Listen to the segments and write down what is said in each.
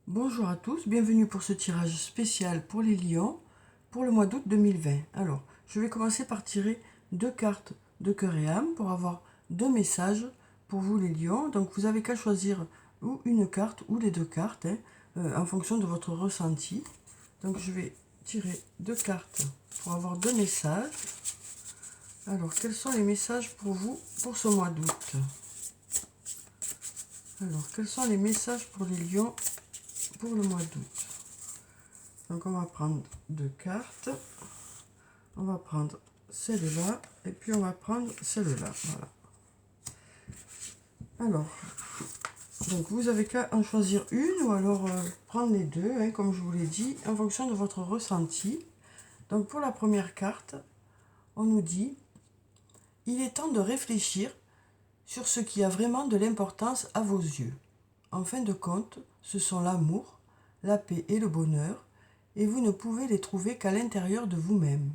Bonjour à tous, bienvenue pour ce tirage spécial pour les lions pour le mois d'août 2020. Alors, je vais commencer par tirer deux cartes de cœur et âme pour avoir deux messages pour vous les lions. Donc, vous avez qu'à choisir ou une carte ou les deux cartes en fonction de votre ressenti. Donc, je vais tirer deux cartes pour avoir deux messages. Alors, quels sont les messages pour vous pour ce mois d'août? Alors, quels sont les messages pour les lions pour le mois d'août? Donc on va prendre deux cartes, on va prendre celle-là et puis on va prendre celle-là. Voilà. Alors, donc vous avez qu'à en choisir une ou alors prendre les deux, comme je vous l'ai dit, en fonction de votre ressenti. Donc pour la première carte, on nous dit « Il est temps de réfléchir sur ce qui a vraiment de l'importance à vos yeux. En fin de compte, ce sont l'amour, la paix et le bonheur, et vous ne pouvez les trouver qu'à l'intérieur de vous-même.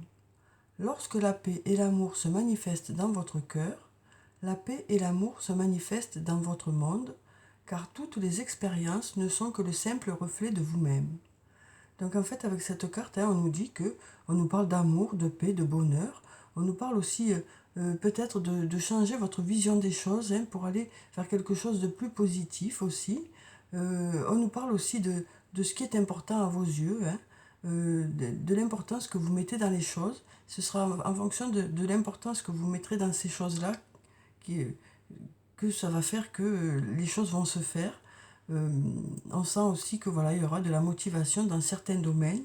Lorsque la paix et l'amour se manifestent dans votre cœur, la paix et l'amour se manifestent dans votre monde, car toutes les expériences ne sont que le simple reflet de vous-même. » Donc en fait, avec cette carte, on nous dit que on nous parle d'amour, de paix, de bonheur. On nous parle aussi peut-être de changer votre vision des choses pour aller faire quelque chose de plus positif aussi. On nous parle aussi de ce qui est important à vos yeux, de l'importance que vous mettez dans les choses. Ce sera en fonction de l'importance que vous mettrez dans ces choses-là que ça va faire que les choses vont se faire. On sent aussi que voilà, il y aura de la motivation dans certains domaines.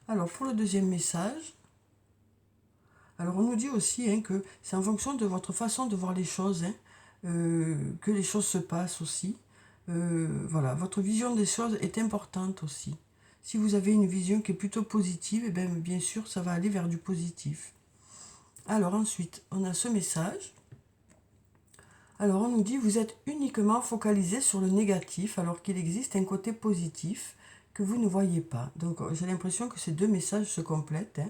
Alors pour le deuxième message, alors on nous dit aussi que c'est en fonction de votre façon de voir les choses que les choses se passent aussi. Voilà, votre vision des choses est importante aussi. Si vous avez une vision qui est plutôt positive, et bien sûr ça va aller vers du positif. Alors ensuite, on a ce message. Alors on nous dit, vous êtes uniquement focalisé sur le négatif alors qu'il existe un côté positif que vous ne voyez pas. Donc j'ai l'impression que ces deux messages se complètent.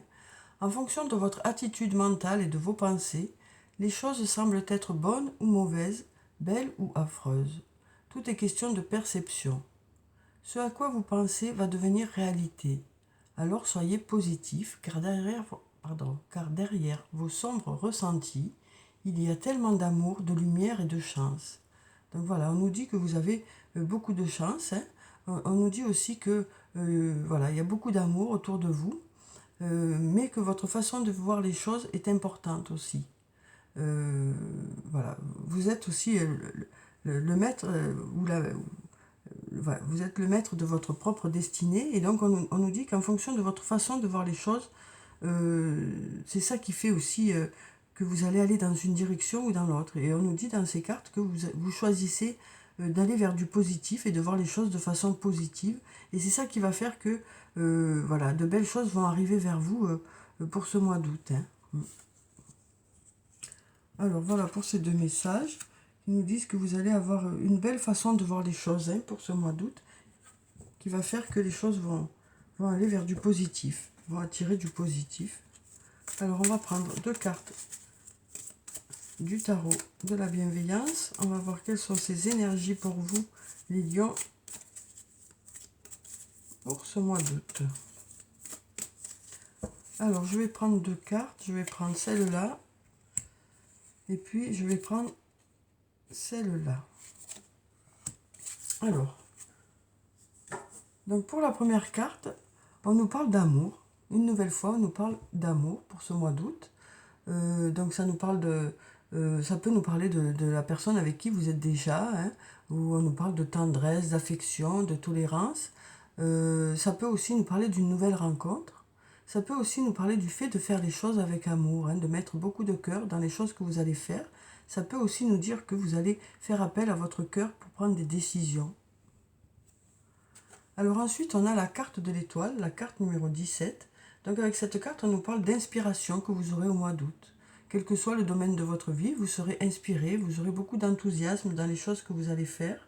En fonction de votre attitude mentale et de vos pensées, les choses semblent être bonnes ou mauvaises, belles ou affreuses. Tout est question de perception. Ce à quoi vous pensez va devenir réalité. Alors soyez positif car derrière vos sombres ressentis, il y a tellement d'amour, de lumière et de chance. Donc voilà, on nous dit que vous avez beaucoup de chance. On nous dit aussi que voilà, il y a beaucoup d'amour autour de vous, mais que votre façon de voir les choses est importante aussi. Voilà, vous êtes aussi le maître vous êtes le maître de votre propre destinée, et donc on nous dit qu'en fonction de votre façon de voir les choses, c'est ça qui fait aussi que vous allez aller dans une direction ou dans l'autre. Et on nous dit dans ces cartes que vous choisissez d'aller vers du positif et de voir les choses de façon positive. Et c'est ça qui va faire que voilà, de belles choses vont arriver vers vous pour ce mois d'août. Alors voilà pour ces deux messages qui nous disent que vous allez avoir une belle façon de voir les choses pour ce mois d'août, qui va faire que les choses vont aller vers du positif, vont attirer du positif. Alors on va prendre deux cartes du tarot de la bienveillance. On va voir quelles sont ces énergies pour vous, les lions, pour ce mois d'août. Alors je vais prendre deux cartes, je vais prendre celle-là, et puis je vais prendre celle-là. Alors, donc pour la première carte, on nous parle d'amour. Une nouvelle fois, on nous parle d'amour pour ce mois d'août. Donc ça nous parle ça peut nous parler de la personne avec qui vous êtes déjà, où on nous parle de tendresse, d'affection, de tolérance. Ça peut aussi nous parler d'une nouvelle rencontre. Ça peut aussi nous parler du fait de faire les choses avec amour, de mettre beaucoup de cœur dans les choses que vous allez faire. Ça peut aussi nous dire que vous allez faire appel à votre cœur pour prendre des décisions. Alors ensuite, on a la carte de l'étoile, la carte numéro 17. Donc avec cette carte, on nous parle d'inspiration que vous aurez au mois d'août. Quel que soit le domaine de votre vie, vous serez inspiré, vous aurez beaucoup d'enthousiasme dans les choses que vous allez faire.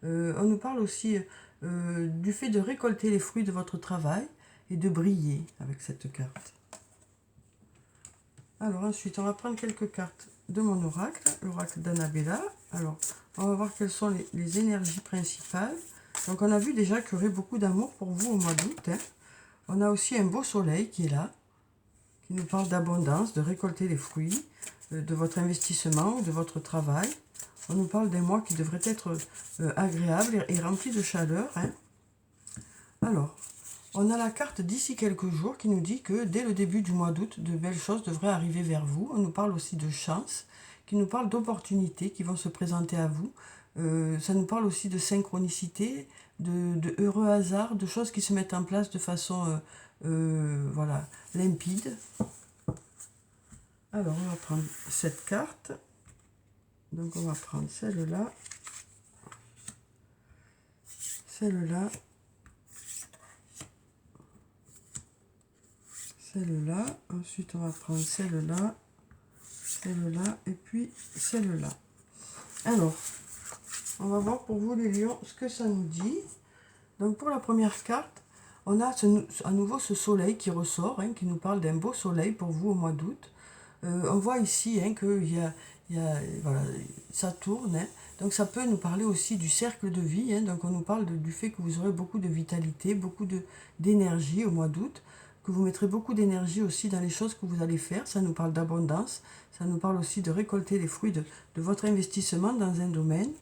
On nous parle aussi du fait de récolter les fruits de votre travail et de briller avec cette carte. Alors ensuite, on va prendre quelques cartes de mon oracle, l'oracle d'Annabella. Alors, on va voir quelles sont les énergies principales Donc on a vu déjà qu'il y aurait beaucoup d'amour pour vous au mois d'août. Hein. On a aussi un beau soleil qui est là, qui nous parle d'abondance, de récolter les fruits de votre investissement ou de votre travail. On nous parle d'un mois qui devrait être agréable et rempli de chaleur. Hein. Alors, on a la carte d'ici quelques jours qui nous dit que dès le début du mois d'août, de belles choses devraient arriver vers vous. On nous parle aussi de chance, qui nous parle d'opportunités qui vont se présenter à vous. Ça nous parle aussi de synchronicité, de heureux hasards, de choses qui se mettent en place de façon voilà, limpide. Alors, on va prendre cette carte. Donc, on va prendre celle-là, celle-là, celle-là. Ensuite, on va prendre celle-là, celle-là et puis celle-là. Alors, on va voir pour vous les lions ce que ça nous dit. Donc, pour la première carte, on a à nouveau ce soleil qui ressort, hein, qui nous parle d'un beau soleil pour vous au mois d'août. On voit ici hein, qu'il voilà, ça tourne. Hein. Donc ça peut nous parler aussi du cercle de vie. Hein. Donc on nous parle du fait que vous aurez beaucoup de vitalité, beaucoup d'énergie au mois d'août, que vous mettrez beaucoup d'énergie aussi dans les choses que vous allez faire. Ça nous parle d'abondance. Ça nous parle aussi de récolter les fruits de votre investissement dans un domaine.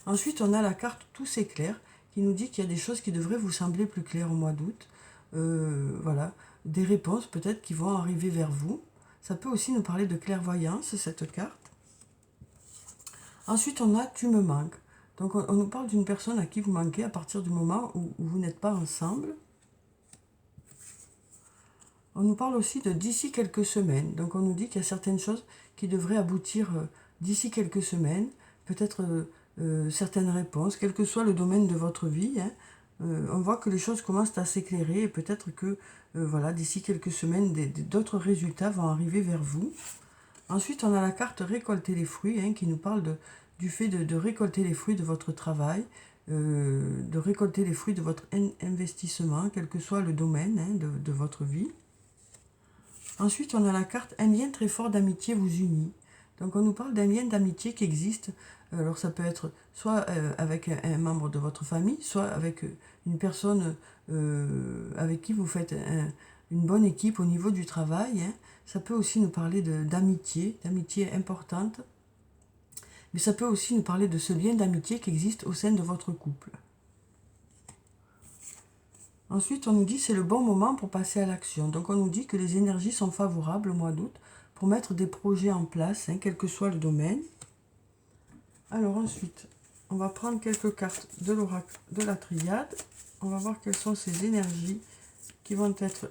Ensuite, on a la carte Tout s'éclaire qui nous dit qu'il y a des choses qui devraient vous sembler plus claires au mois d'août. Voilà, des réponses peut-être qui vont arriver vers vous. Ça peut aussi nous parler de clairvoyance, cette carte. Ensuite, on a Tu me manques. Donc, on nous parle d'une personne à qui vous manquez à partir du moment où vous n'êtes pas ensemble. On nous parle aussi de d'ici quelques semaines. Donc, on nous dit qu'il y a certaines choses qui devraient aboutir d'ici quelques semaines. Peut-être certaines réponses, quel que soit le domaine de votre vie. Hein. On voit que les choses commencent à s'éclairer et peut-être que voilà, d'ici quelques semaines, d'autres résultats vont arriver vers vous. Ensuite, on a la carte Récolter les fruits hein, qui nous parle du fait de récolter les fruits de votre travail, de récolter les fruits de votre investissement, quel que soit le domaine hein, de votre vie. Ensuite, on a la carte Un lien très fort d'amitié vous unit. Donc, on nous parle d'un lien d'amitié qui existe. Alors, ça peut être soit avec un membre de votre famille, soit avec une personne avec qui vous faites une bonne équipe au niveau du travail. Hein. Ça peut aussi nous parler d'amitié importante. Mais ça peut aussi nous parler de ce lien d'amitié qui existe au sein de votre couple. Ensuite, on nous dit que c'est le bon moment pour passer à l'action. Donc, on nous dit que les énergies sont favorables au mois d'août pour mettre des projets en place, hein, quel que soit le domaine. Alors ensuite, on va prendre quelques cartes de l'oracle de la triade. On va voir quelles sont ces énergies qui vont être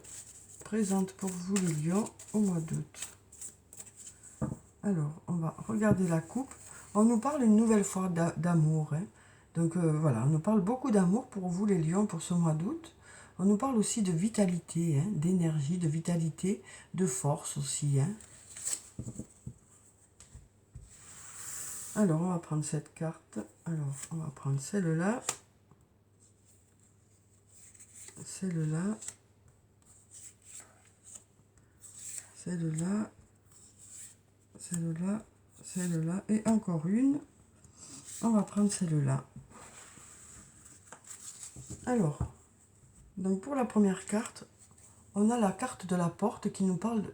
présentes pour vous les lions au mois d'août. Alors, on va regarder la coupe. On nous parle une nouvelle fois d'amour. Hein. Donc voilà, on nous parle beaucoup d'amour pour vous les lions pour ce mois d'août. On nous parle aussi de vitalité, hein, d'énergie, de vitalité, de force aussi. Hein. Alors, on va prendre cette carte. Alors, on va prendre celle-là. Celle-là. Celle-là. Celle-là. Celle-là. Et encore une. On va prendre celle-là. Alors, donc pour la première carte, on a la carte de la porte qui nous parle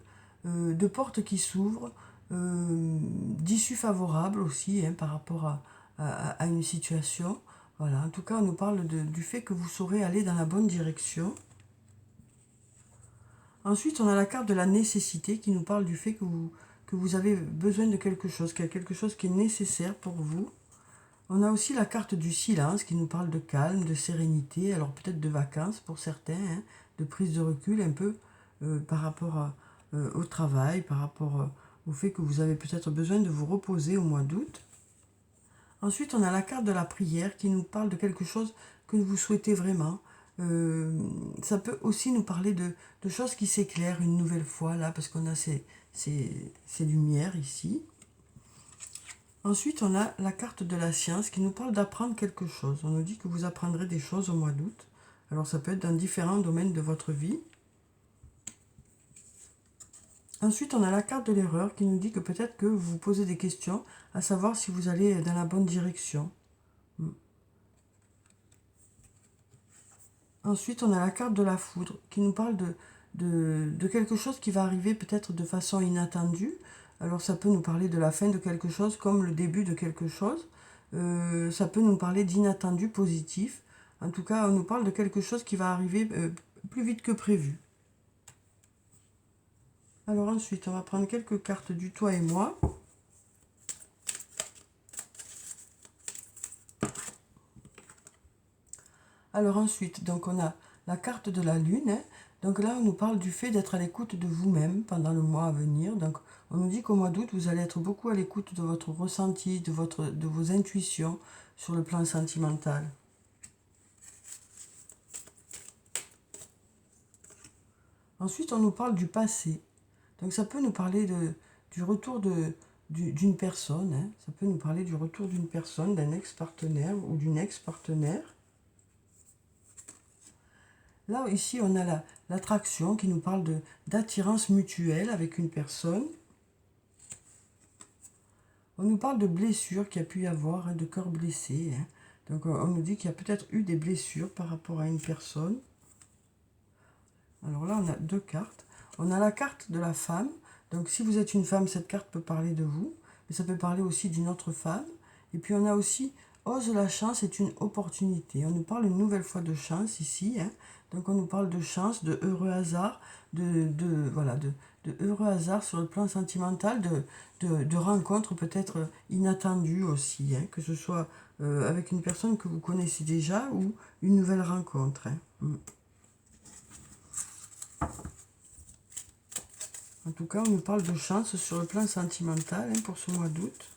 de portes qui s'ouvrent, d'issues favorables aussi hein, par rapport à une situation. Voilà, en tout cas, on nous parle du fait que vous saurez aller dans la bonne direction. Ensuite, on a la carte de la nécessité qui nous parle du fait que vous avez besoin de quelque chose, qu'il y a quelque chose qui est nécessaire pour vous. On a aussi la carte du silence qui nous parle de calme, de sérénité, alors peut-être de vacances pour certains, hein, de prise de recul un peu par rapport au travail, par rapport au fait que vous avez peut-être besoin de vous reposer au mois d'août. Ensuite, on a la carte de la prière qui nous parle de quelque chose que vous souhaitez vraiment. Ça peut aussi nous parler de choses qui s'éclairent une nouvelle fois, là, parce qu'on a ces lumières ici. Ensuite, on a la carte de la science qui nous parle d'apprendre quelque chose. On nous dit que vous apprendrez des choses au mois d'août. Alors, ça peut être dans différents domaines de votre vie. Ensuite, on a la carte de l'erreur qui nous dit que peut-être que vous vous posez des questions, à savoir si vous allez dans la bonne direction. Ensuite, on a la carte de la foudre qui nous parle de quelque chose qui va arriver peut-être de façon inattendue. Alors ça peut nous parler de la fin de quelque chose comme le début de quelque chose. Ça peut nous parler d'inattendu positif. En tout cas, on nous parle de quelque chose qui va arriver plus vite que prévu. Alors ensuite, on va prendre quelques cartes du toi et moi. Alors ensuite, donc on a la carte de la lune. Hein. Donc là, on nous parle du fait d'être à l'écoute de vous-même pendant le mois à venir. Donc on nous dit qu'au mois d'août, vous allez être beaucoup à l'écoute de votre ressenti, de vos intuitions sur le plan sentimental. Ensuite, on nous parle du passé. Donc ça peut nous parler du retour d'une personne. Hein. Ça peut nous parler du retour d'une personne, d'un ex-partenaire ou d'une ex-partenaire. Là, ici, on a l'attraction qui nous parle d'attirance mutuelle avec une personne. On nous parle de blessures qu'il y a pu y avoir, hein, de cœur blessé. Hein. Donc, on nous dit qu'il y a peut-être eu des blessures par rapport à une personne. Alors là, on a deux cartes. On a la carte de la femme. Donc, si vous êtes une femme, cette carte peut parler de vous. Mais ça peut parler aussi d'une autre femme. Et puis, on a aussi ose la chance est une opportunité. On nous parle une nouvelle fois de chance ici. Hein. Donc, on nous parle de chance, de heureux hasard, voilà, de heureux hasard sur le plan sentimental, de rencontres peut-être inattendues aussi. Hein, que ce soit avec une personne que vous connaissez déjà ou une nouvelle rencontre. Hein. En tout cas, on nous parle de chance sur le plan sentimental hein, pour ce mois d'août.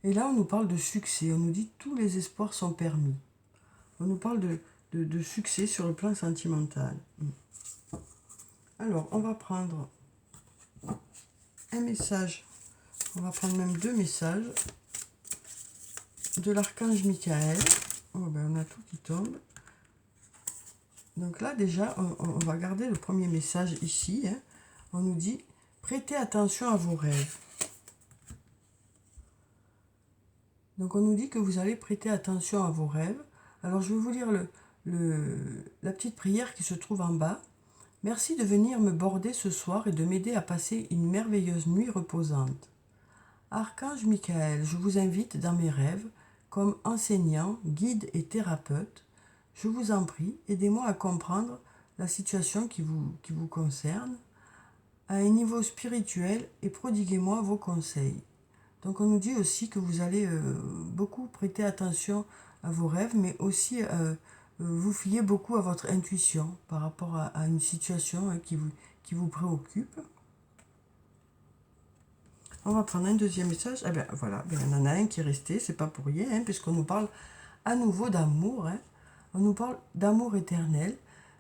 Et là, on nous parle de succès. On nous dit que tous les espoirs sont permis. On nous parle de succès sur le plan sentimental. Alors, on va prendre un message. On va prendre même deux messages de l'archange Michael. Oh, ben, on a tout qui tombe. Donc là, déjà, on va garder le premier message ici. Hein. On nous dit, prêtez attention à vos rêves. Donc on nous dit que vous allez prêter attention à vos rêves. Alors je vais vous lire la petite prière qui se trouve en bas. Merci de venir me border ce soir et de m'aider à passer une merveilleuse nuit reposante. Archange Michael, je vous invite dans mes rêves comme enseignant, guide et thérapeute. Je vous en prie, aidez-moi à comprendre la situation qui vous concerne à un niveau spirituel et prodiguez-moi vos conseils. Donc on nous dit aussi que vous allez beaucoup prêter attention à vos rêves, mais aussi vous fiez beaucoup à votre intuition par rapport à une situation hein, qui vous préoccupe. On va prendre un deuxième message. Ah ben voilà, ben, il y en a un qui est resté, c'est pas pour rien, hein, puisqu'on nous parle à nouveau d'amour. Hein. On nous parle d'amour éternel,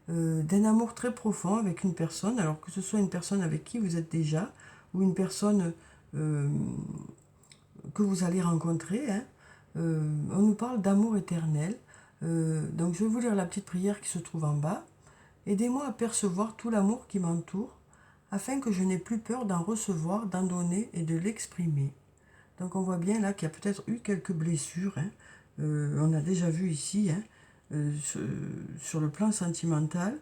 d'un amour très profond avec une personne, alors que ce soit une personne avec qui vous êtes déjà, ou une personne que vous allez rencontrer. Hein. On nous parle d'amour éternel. Donc je vais vous lire la petite prière qui se trouve en bas. Aidez-moi à percevoir tout l'amour qui m'entoure, afin que je n'ai plus peur d'en recevoir, d'en donner et de l'exprimer. Donc on voit bien là qu'il y a peut-être eu quelques blessures. Hein. On a déjà vu ici, hein, sur le plan sentimental.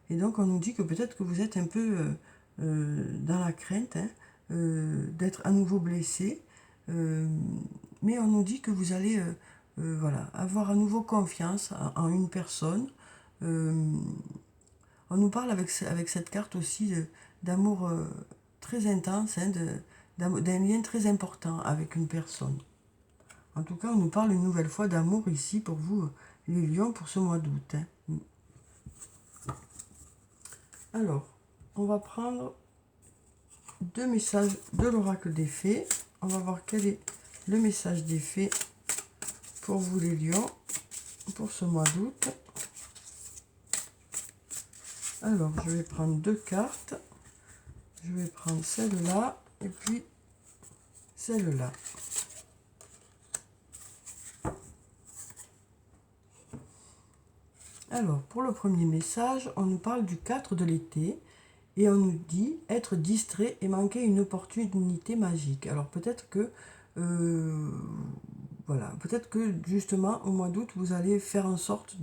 Et donc on nous dit que peut-être que vous êtes un peu dans la crainte hein, d'être à nouveau blessé. Mais on nous dit que vous allez voilà, avoir à nouveau confiance en une personne. On nous parle avec cette carte aussi d'amour très intense, hein, d'un lien très important avec une personne. En tout cas, on nous parle une nouvelle fois d'amour ici pour vous, les lions, pour ce mois d'août. Hein. Alors, on va prendre deux messages de l'oracle des fées. On va voir quel est le message des fées pour vous les lions pour ce mois d'août. Alors je vais prendre deux cartes. Je vais prendre celle-là et puis celle-là. Alors pour le premier message, on nous parle du 4 de l'été. Et on nous dit être distrait et manquer une opportunité magique. Alors peut-être que voilà, peut-être que justement au mois d'août, vous allez faire en sorte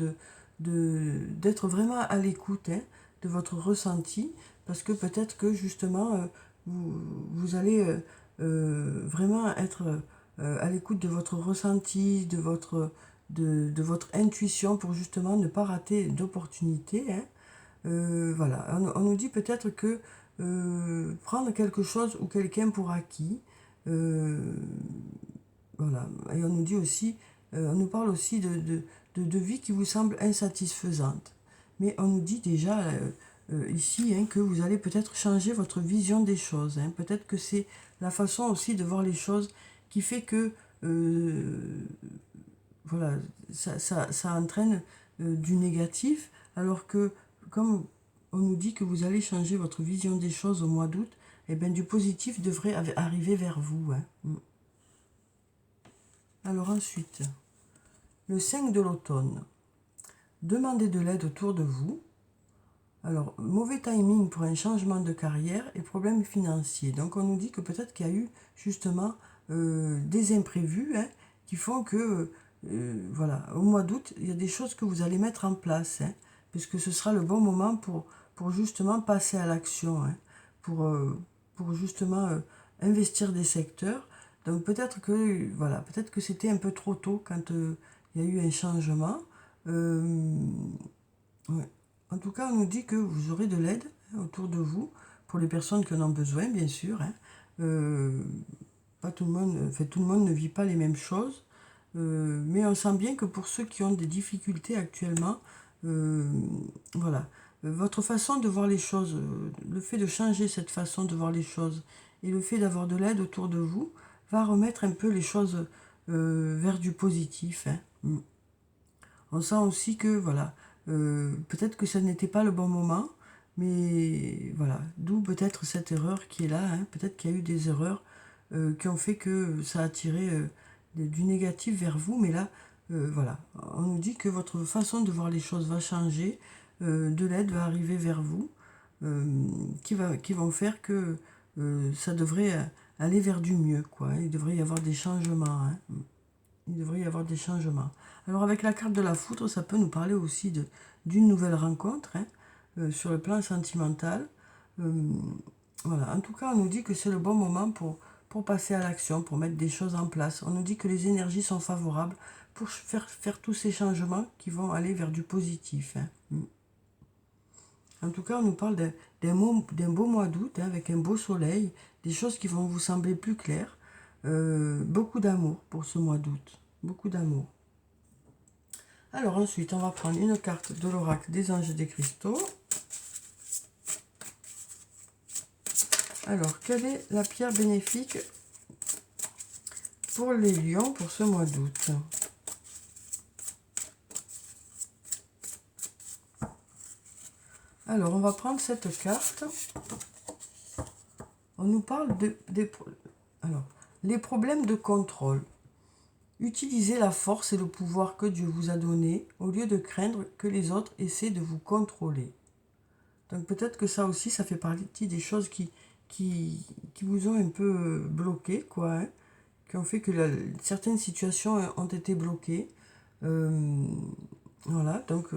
d'être vraiment à l'écoute hein, de votre ressenti, parce que peut-être que justement vous allez vraiment être à l'écoute de votre ressenti, de votre intuition pour justement ne pas rater d'opportunités. Hein. Voilà, on nous dit peut-être que prendre quelque chose ou quelqu'un pour acquis, euh, voilà, et on nous dit aussi, on nous parle aussi de vie qui vous semble insatisfaisante. Mais on nous dit déjà ici hein, que vous allez peut-être changer votre vision des choses. Hein. Peut-être que c'est la façon aussi de voir les choses qui fait que voilà, ça entraîne du négatif, alors que comme on nous dit que vous allez changer votre vision des choses au mois d'août, et bien du positif devrait arriver vers vous. Hein. Alors ensuite, le 5 de l'automne. Demandez de l'aide autour de vous. Alors, mauvais timing pour un changement de carrière et problèmes financiers. Donc, on nous dit que peut-être qu'il y a eu justement des imprévus hein, qui font que, voilà, au mois d'août, il y a des choses que vous allez mettre en place, hein, puisque ce sera le bon moment pour justement passer à l'action, hein, pour justement investir des secteurs. Donc, peut-être que, voilà, peut-être que c'était un peu trop tôt quand il y a eu un changement. Ouais. En tout cas, on nous dit que vous aurez de l'aide hein, autour de vous, pour les personnes qui en ont besoin, bien sûr. Hein. Euh, pas tout le monde, enfin, tout le monde ne vit pas les mêmes choses. Mais on sent bien que pour ceux qui ont des difficultés actuellement, euh, voilà, votre façon de voir les choses, le fait de changer cette façon de voir les choses et le fait d'avoir de l'aide autour de vous va remettre un peu les choses vers du positif. Hein. On sent aussi que, voilà, peut-être que ça n'était pas le bon moment, mais voilà, d'où peut-être cette erreur qui est là. Hein. Peut-être qu'il y a eu des erreurs qui ont fait que ça a attiré du négatif vers vous, mais là, voilà, on nous dit que votre façon de voir les choses va changer, de l'aide va arriver vers vous, qui vont faire que ça devrait aller vers du mieux, quoi. Il devrait y avoir des changements. Hein. Il devrait y avoir des changements. Alors avec la carte de la foudre, ça peut nous parler aussi d'une nouvelle rencontre hein, sur le plan sentimental. Euh, voilà. En tout cas, on nous dit que c'est le bon moment pour passer à l'action, pour mettre des choses en place. On nous dit que les énergies sont favorables pour faire tous ces changements qui vont aller vers du positif. Hein. En tout cas, on nous parle d'un beau mois d'août hein, avec un beau soleil, des choses qui vont vous sembler plus claires. Beaucoup d'amour pour ce mois d'août. Beaucoup d'amour. Alors ensuite, on va prendre une carte de l'oracle des anges et des cristaux. Alors, quelle est la pierre bénéfique pour les lions pour ce mois d'août? Alors, on va prendre cette carte. On nous parle alors, les problèmes de contrôle. Utilisez la force et le pouvoir que Dieu vous a donné au lieu de craindre que les autres essaient de vous contrôler. Donc peut-être que ça aussi, ça fait partie des choses qui vous ont un peu bloqué, quoi, hein, qui ont fait que certaines situations ont été bloquées. Voilà, donc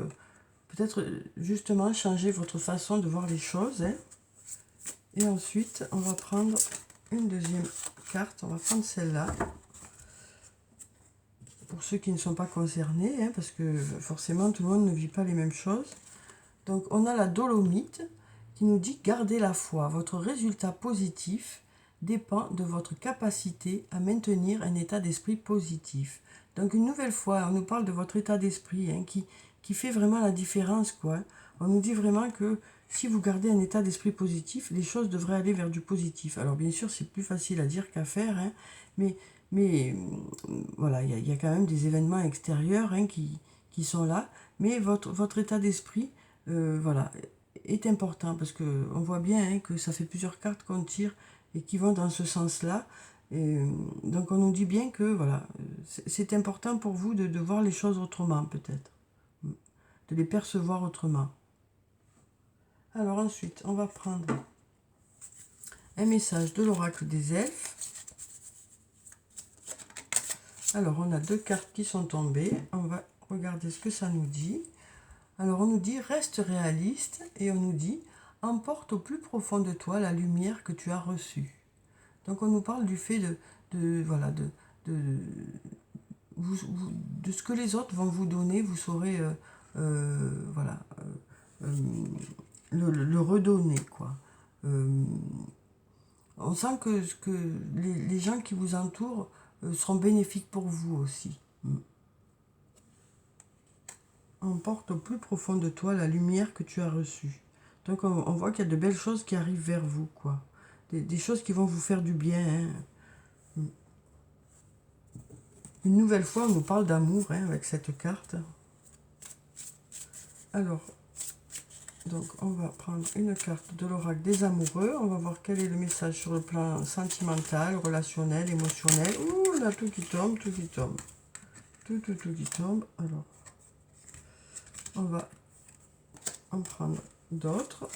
peut-être justement changer votre façon de voir les choses. Hein. Et ensuite, on va prendre une deuxième carte, on va prendre celle-là. Pour ceux qui ne sont pas concernés, hein, parce que forcément tout le monde ne vit pas les mêmes choses. Donc on a la dolomite qui nous dit gardez la foi. Votre résultat positif dépend de votre capacité à maintenir un état d'esprit positif. Donc une nouvelle fois, on nous parle de votre état d'esprit hein, qui fait vraiment la différence, quoi. On nous dit vraiment que si vous gardez un état d'esprit positif, les choses devraient aller vers du positif. Alors bien sûr, c'est plus facile à dire qu'à faire, hein, mais voilà, il y a quand même des événements extérieurs hein, qui sont là. Mais votre état d'esprit, voilà, est important parce que on voit bien hein, que ça fait plusieurs cartes qu'on tire et qui vont dans ce sens-là. Et, donc on nous dit bien que voilà, c'est important pour vous de voir les choses autrement peut-être, de les percevoir autrement. Alors ensuite, on va prendre un message de l'oracle des elfes. Alors, on a 2 cartes qui sont tombées. On va regarder ce que ça nous dit. Alors, on nous dit, reste réaliste. Et on nous dit, emporte au plus profond de toi la lumière que tu as reçue. Donc, on nous parle du fait voilà, de ce que les autres vont vous donner. Vous saurez, voilà, le redonner, quoi. On sent que les gens qui vous entourent seront bénéfiques pour vous aussi. Emporte au plus profond de toi la lumière que tu as reçue. Donc on voit qu'il y a de belles choses qui arrivent vers vous, quoi. Des choses qui vont vous faire du bien. Hein. Une nouvelle fois, on nous parle d'amour hein, avec cette carte. Alors, donc on va prendre une carte de l'oracle des amoureux. On va voir quel est le message sur le plan sentimental, relationnel, émotionnel. Ouh, on a tout qui tombe, tout qui tombe. Tout qui tombe. Alors, on va en prendre d'autres.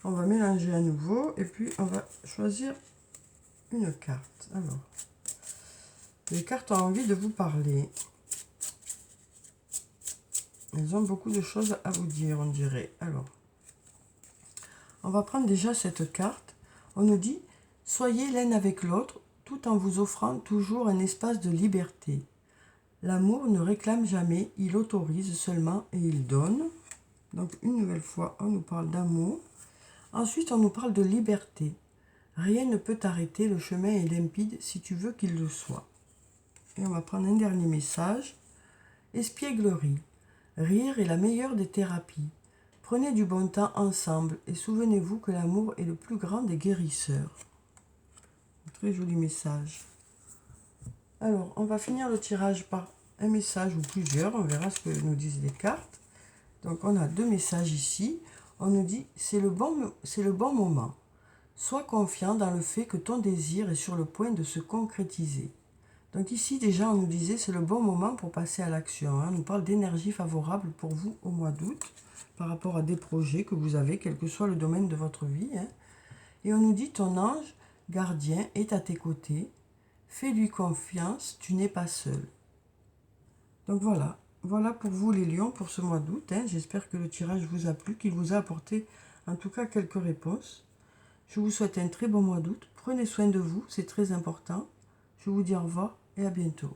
On va mélanger à nouveau et puis on va choisir une carte. Alors, les cartes ont envie de vous parler. Elles ont beaucoup de choses à vous dire, on dirait. Alors, on va prendre déjà cette carte. On nous dit, soyez l'un avec l'autre tout en vous offrant toujours un espace de liberté. L'amour ne réclame jamais, il autorise seulement et il donne. Donc une nouvelle fois, on nous parle d'amour. Ensuite, on nous parle de liberté. Rien ne peut t'arrêter, le chemin est limpide si tu veux qu'il le soit. Et on va prendre un dernier message. Espièglerie. Rire est la meilleure des thérapies. Prenez du bon temps ensemble et souvenez-vous que l'amour est le plus grand des guérisseurs. Un très joli message. Alors, on va finir le tirage par un message ou plusieurs. On verra ce que nous disent les cartes. Donc, on a 2 messages ici. On nous dit, c'est le bon moment. Sois confiant dans le fait que ton désir est sur le point de se concrétiser. Donc ici, déjà, on nous disait, c'est le bon moment pour passer à l'action. Hein. On nous parle d'énergie favorable pour vous au mois d'août, par rapport à des projets que vous avez, quel que soit le domaine de votre vie. Hein. Et on nous dit, ton ange gardien est à tes côtés. Fais-lui confiance, tu n'es pas seul. Donc voilà. Voilà pour vous les lions pour ce mois d'août. Hein. J'espère que le tirage vous a plu, qu'il vous a apporté en tout cas quelques réponses. Je vous souhaite un très bon mois d'août. Prenez soin de vous, c'est très important. Je vous dis au revoir et à bientôt.